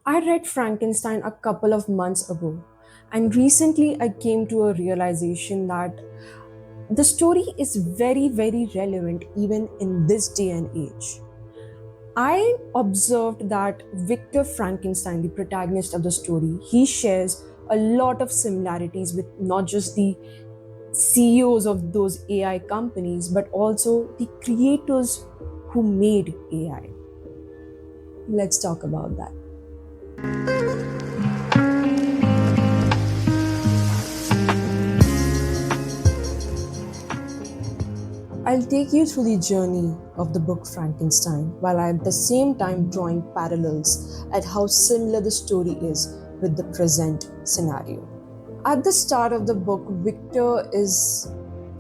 I read Frankenstein a couple of months ago, and recently I came to a realization that the story is very, very relevant even in this day and age. I observed that Victor Frankenstein, the protagonist of the story, he shares a lot of similarities with not just the CEOs of those AI companies, but also the creators who made AI. Let's talk about that. I'll take you through the journey of the book Frankenstein while I at the same time drawing parallels at how similar the story is with the present scenario. At the start of the book, Victor is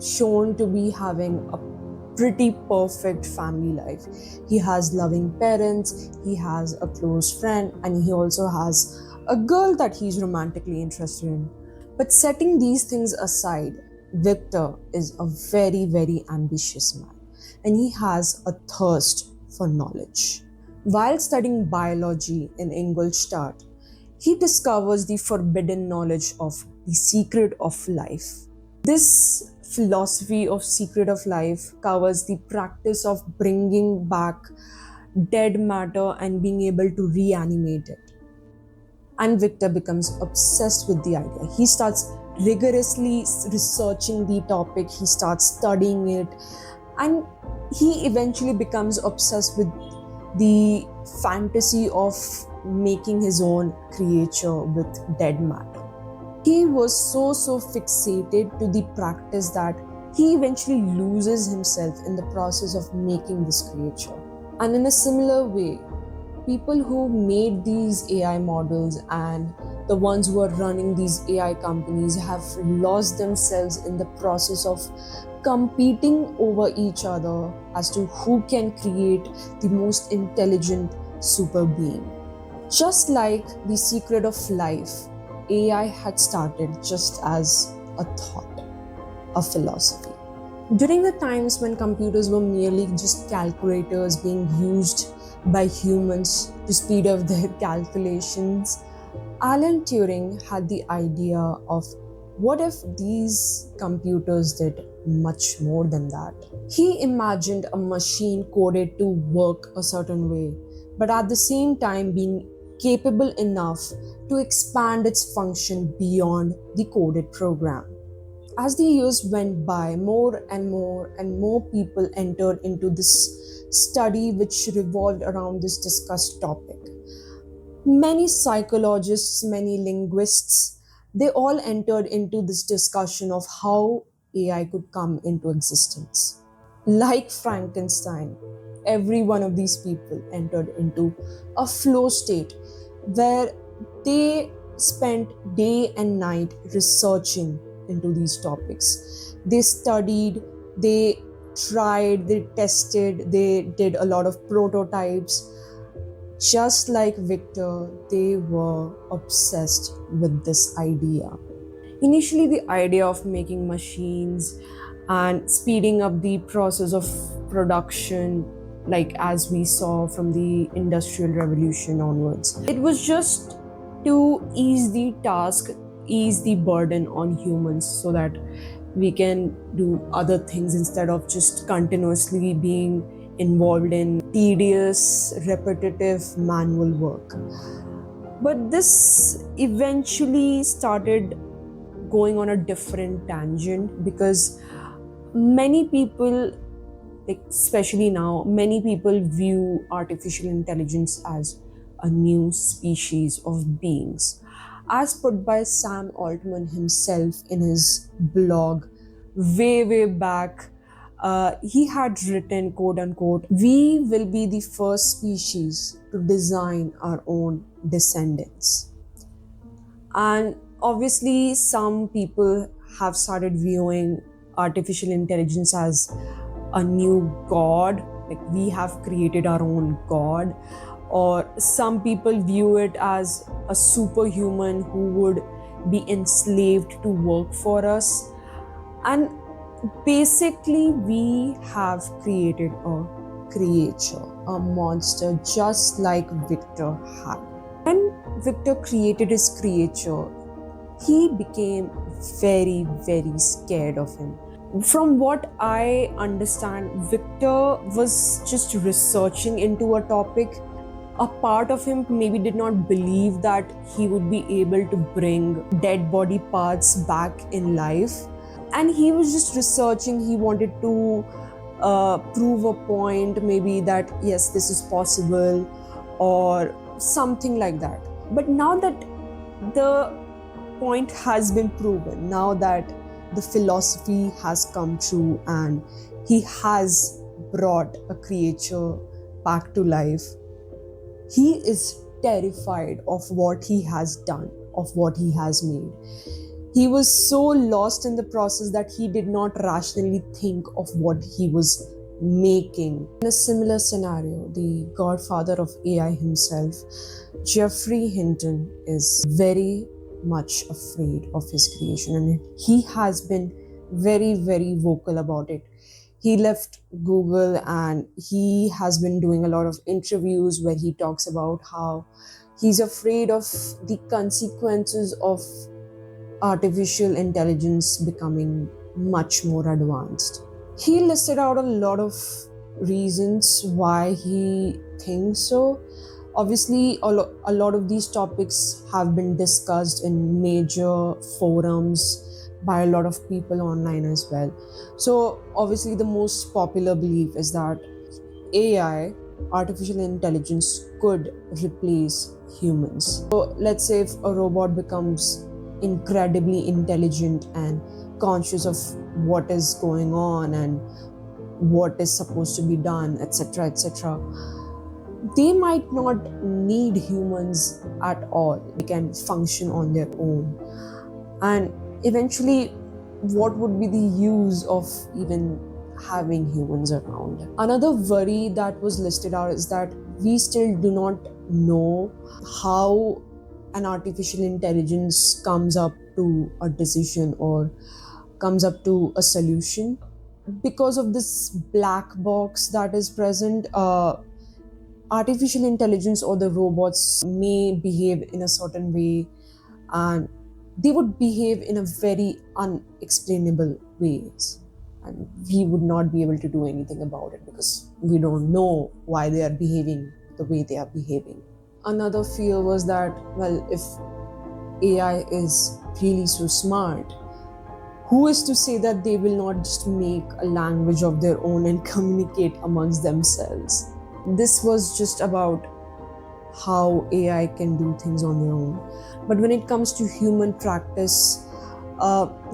shown to be having a pretty perfect family life. He has loving parents, he has a close friend, and he also has a girl that he's romantically interested in. But setting these things aside, Victor is a very, very ambitious man and he has a thirst for knowledge. While studying biology in Ingolstadt, he discovers the forbidden knowledge of the secret of life. This philosophy of secret of life covers the practice of bringing back dead matter and being able to reanimate it. And Victor becomes obsessed with the idea. He starts rigorously researching the topic, he starts studying it, and he eventually becomes obsessed with the fantasy of making his own creature with dead matter. He was so fixated to the practice that he eventually loses himself in the process of making this creature. And in a similar way, people who made these AI models and the ones who are running these AI companies have lost themselves in the process of competing over each other as to who can create the most intelligent super being. Just like the secret of life, AI had started just as a thought, a philosophy. During the times when computers were merely just calculators being used by humans to speed up their calculations, Alan Turing had the idea of what if these computers did much more than that? He imagined a machine coded to work a certain way, but at the same time being capable enough to expand its function beyond the coded program. As the years went by, more and more and more people entered into this study, which revolved around this discussed topic. Many psychologists, many linguists, they all entered into this discussion of how AI could come into existence. Like Frankenstein, every one of these people entered into a flow state where they spent day and night researching into these topics. They studied, they tried, they tested, they did a lot of prototypes. Just like Victor, they were obsessed with this idea. Initially, the idea of making machines and speeding up the process of production, like as we saw from the Industrial Revolution onwards, it was just to ease the task, ease the burden on humans so that we can do other things instead of just continuously being involved in tedious, repetitive manual work. But this eventually started going on a different tangent because many people, like especially now, many people view artificial intelligence as a new species of beings. As put by Sam Altman himself in his blog way back, he had written, quote unquote, "We will be the first species to design our own descendants." And obviously, some people have started viewing artificial intelligence as a new god, like we have created our own god. Or some people view it as a superhuman who would be enslaved to work for us. And basically, we have created a creature, a monster, just like Victor had. When Victor created his creature, he became very, very scared of him. From what I understand, Victor was just researching into a topic. A part of him maybe did not believe that he would be able to bring dead body parts back in life. And he was just researching, he wanted to prove a point, maybe that yes, this is possible, or something like that. But now that the point has been proven, now that the philosophy has come true and he has brought a creature back to life, he is terrified of what he has done, of what he has made. He was so lost in the process that he did not rationally think of what he was making. In a similar scenario, the godfather of AI himself, Geoffrey Hinton, is very much afraid of his creation, and he has been very, very vocal about it. He left Google and he has been doing a lot of interviews where he talks about how he's afraid of the consequences of artificial intelligence becoming much more advanced. He listed out a lot of reasons why he thinks so. Obviously, a lot of these topics have been discussed in major forums by a lot of people online as well. So, obviously, the most popular belief is that AI, artificial intelligence, could replace humans. So, let's say if a robot becomes incredibly intelligent and conscious of what is going on and what is supposed to be done, etc., etc., they might not need humans at all. They can function on their own. And eventually, what would be the use of even having humans around? Another worry that was listed out is that we still do not know how an artificial intelligence comes up to a decision or comes up to a solution. Because of this black box that is present, artificial intelligence or the robots may behave in a certain way, and they would behave in a very unexplainable ways, and we would not be able to do anything about it because we don't know why they are behaving the way they are behaving. Another fear was that, well, if AI is really so smart, who is to say that they will not just make a language of their own and communicate amongst themselves? This was just about how AI can do things on their own. But when it comes to human practice,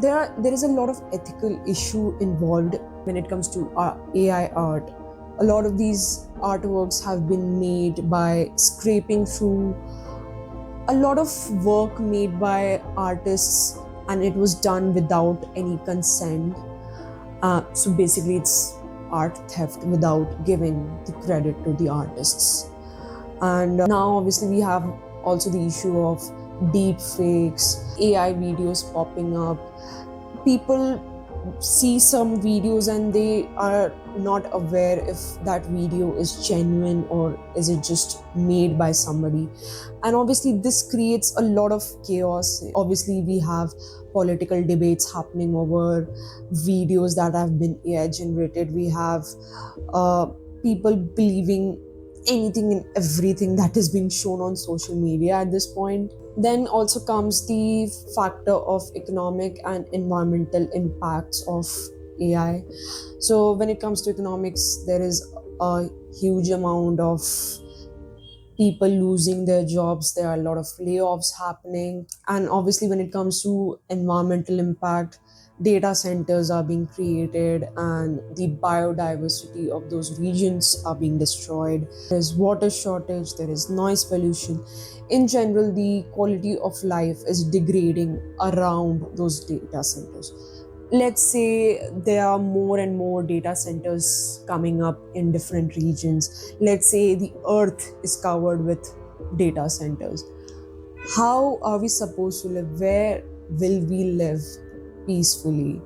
there is a lot of ethical issue involved when it comes to AI art. A lot of these artworks have been made by scraping through a lot of work made by artists, and it was done without any consent. So basically, it's art theft without giving the credit to the artists. And now, obviously, we have also the issue of deep fakes, AI videos popping up. People see some videos and they are not aware if that video is genuine or is it just made by somebody. And obviously, this creates a lot of chaos. Obviously, we have political debates happening over videos that have been AI generated. We have people believing anything and everything that is being shown on social media at this point. Then also comes the factor of economic and environmental impacts of AI. So when it comes to economics, there is a huge amount of people losing their jobs. There are a lot of layoffs happening. And obviously, when it comes to environmental impact, data centers are being created and the biodiversity of those regions are being destroyed. There's water shortage, there is noise pollution. In general, the quality of life is degrading around those data centers. Let's say there are more and more data centers coming up in different regions. Let's say the earth is covered with data centers. How are we supposed to live? Where will we live peacefully?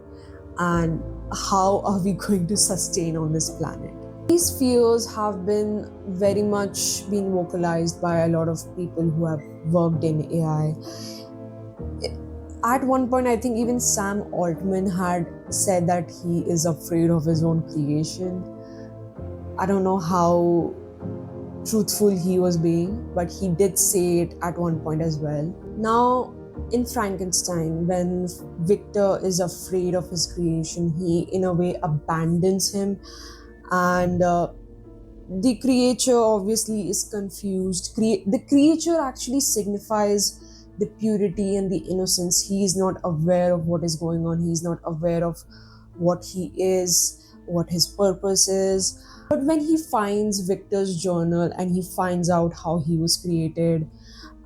And how are we going to sustain on this planet? These fears have been very much been vocalized by a lot of people who have worked in AI. At one point, I think even Sam Altman had said that he is afraid of his own creation. I don't know how truthful he was being, but he did say it at one point as well. Now, in Frankenstein, when Victor is afraid of his creation, he in a way abandons him, and the creature obviously is confused. The creature actually signifies the purity and the innocence. He is not aware of what is going on, he is not aware of what he is, what his purpose is. But when he finds Victor's journal and he finds out how he was created,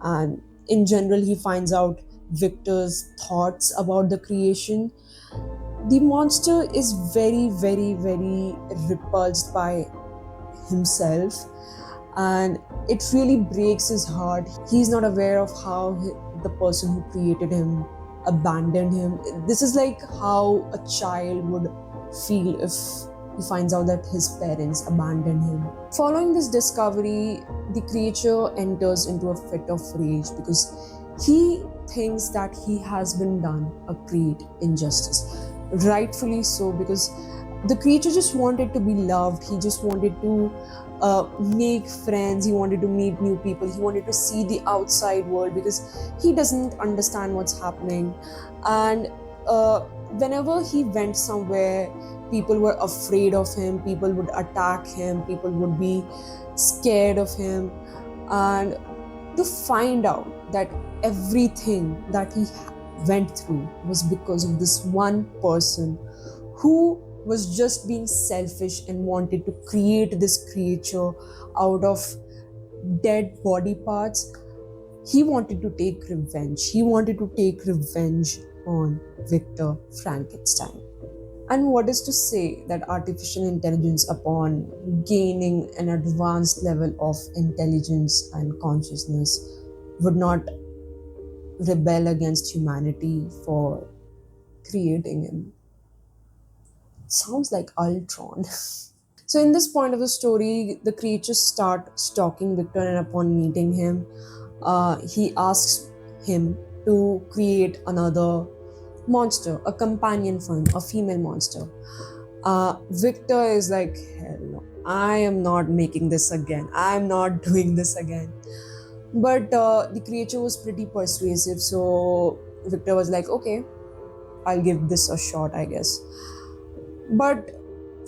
and in general, he finds out Victor's thoughts about the creation, the monster is very, very, very repulsed by himself, and it really breaks his heart. He's not aware of how the person who created him abandoned him. This is like how a child would feel if he finds out that his parents abandoned him. Following this discovery, the creature enters into a fit of rage because he thinks that he has been done a great injustice. Rightfully so, because the creature just wanted to be loved. He just wanted to make friends. He wanted to meet new people. He wanted to see the outside world because he doesn't understand what's happening. And whenever he went somewhere, people were afraid of him. People would attack him. People would be scared of him. And to find out that everything that he went through was because of this one person who was just being selfish and wanted to create this creature out of dead body parts. He wanted to take revenge. He wanted to take revenge on Victor Frankenstein. And what is to say that artificial intelligence, upon gaining an advanced level of intelligence and consciousness, would not rebel against humanity for creating him? It sounds like Ultron. So, in this point of the story, the creatures start stalking Victor, and upon meeting him, he asks him to create another monster, a companion for him, a female monster. Victor is like, hell no, I am not making this again. I'm not doing this again. But the creature was pretty persuasive, so Victor was like, okay, I'll give this a shot, I guess. But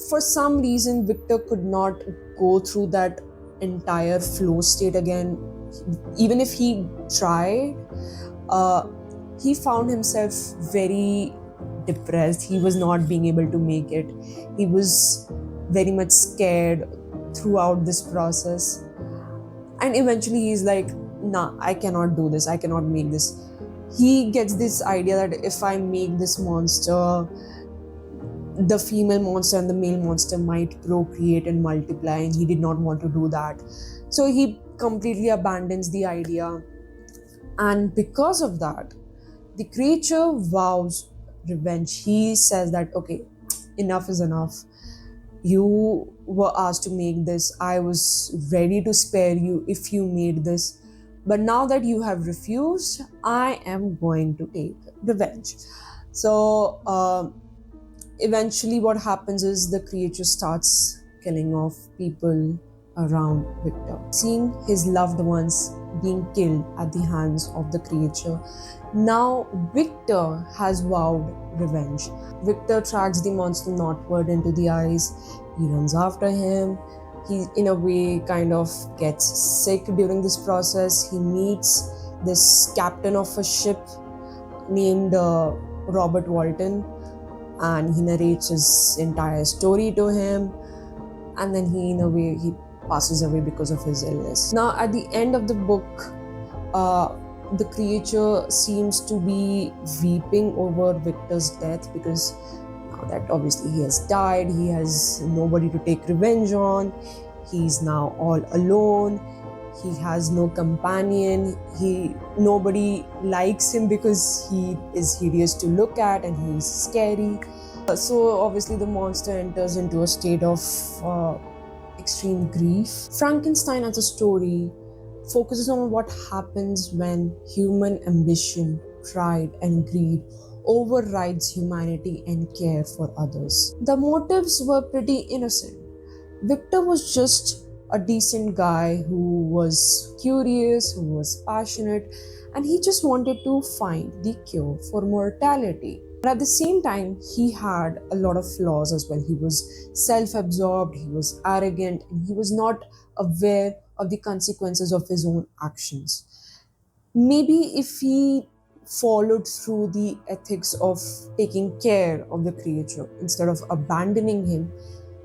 for some reason, Victor could not go through that entire flow state again. Even if he tried, he found himself very depressed. He was not being able to make it. He was very much scared throughout this process. And eventually he's like, nah, I cannot do this. I cannot make this. He gets this idea that if I make this monster, the female monster and the male monster might procreate and multiply, and he did not want to do that. So he completely abandons the idea. And because of that, the creature vows revenge. He says that, okay, enough is enough. You were asked to make this. I was ready to spare you if you made this. But now that you have refused, I am going to take revenge. So eventually what happens is the creature starts killing off people around Victor. Seeing his loved ones being killed at the hands of the creature, now Victor has vowed revenge. Victor tracks the monster northward into the ice. He runs after him. He, in a way, kind of gets sick during this process. He meets this captain of a ship named Robert Walton, and he narrates his entire story to him. And then he, in a way, he passes away because of his illness. Now, at the end of the book, the creature seems to be weeping over Victor's death, because now that obviously he has died, he has nobody to take revenge on. He's now all alone. He has no companion. Nobody likes him because he is hideous to look at and he's scary. So obviously the monster enters into a state of extreme grief. Frankenstein as a story focuses on what happens when human ambition, pride, and greed overrides humanity and care for others. The motives were pretty innocent. Victor was just a decent guy who was curious, who was passionate, and he just wanted to find the cure for mortality. But at the same time, he had a lot of flaws as well. He was self absorbed, he was arrogant, and he was not aware of the consequences of his own actions. Maybe if he followed through the ethics of taking care of the creature instead of abandoning him,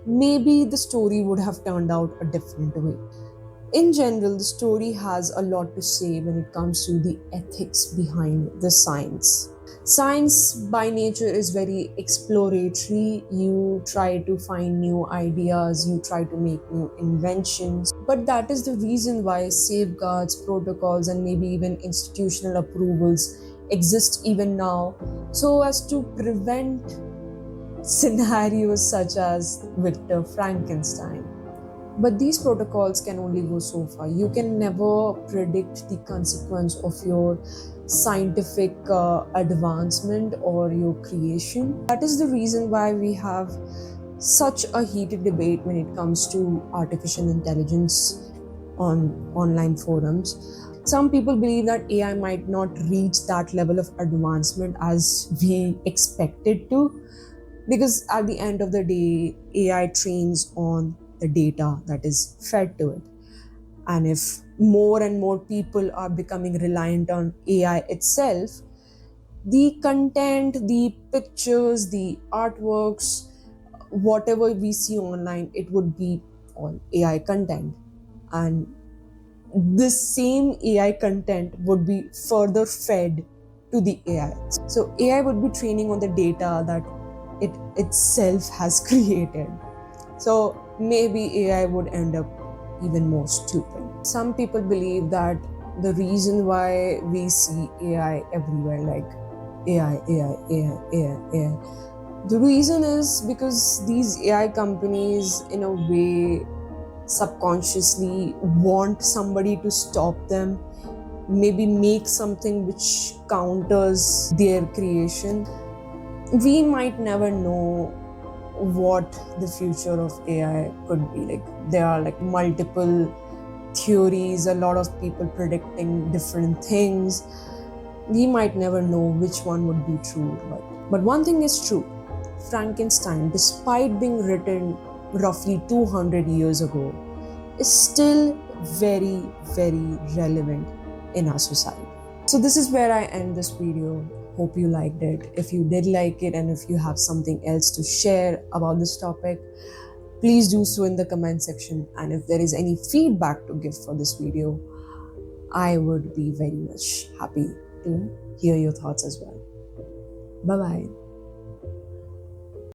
maybe the story would have turned out a different way. In general, the story has a lot to say when it comes to the ethics behind the science. Science by nature is very exploratory. You try to find new ideas, you try to make new inventions. But that is the reason why safeguards, protocols, and maybe even institutional approvals exist even now, so as to prevent scenarios such as Victor Frankenstein. But these protocols can only go so far. You can never predict the consequence of your scientific advancement or your creation. That is the reason why we have such a heated debate when it comes to artificial intelligence on online forums. Some people believe that AI might not reach that level of advancement as we expect it to, because at the end of the day, AI trains on the data that is fed to it. And if more and more people are becoming reliant on AI itself, the content, the pictures, the artworks, whatever we see online, it would be all AI content. And this same AI content would be further fed to the AI. So AI would be training on the data that it itself has created. So maybe AI would end up even more stupid. Some people believe that the reason why we see AI everywhere, like AI, the reason is because these AI companies, in a way, subconsciously want somebody to stop them, maybe make something which counters their creation. We might never know what the future of AI could be. Like, there are like multiple theories, a lot of people predicting different things. We might never know which one would be true. But one thing is true: Frankenstein, despite being written roughly 200 years ago, is still very, very relevant in our society. So this is where I end this video. Hope you liked it. If you did like it, and if you have something else to share about this topic, please do so in the comment section. And if there is any feedback to give for this video, I would be very much happy to hear your thoughts as well. Bye bye.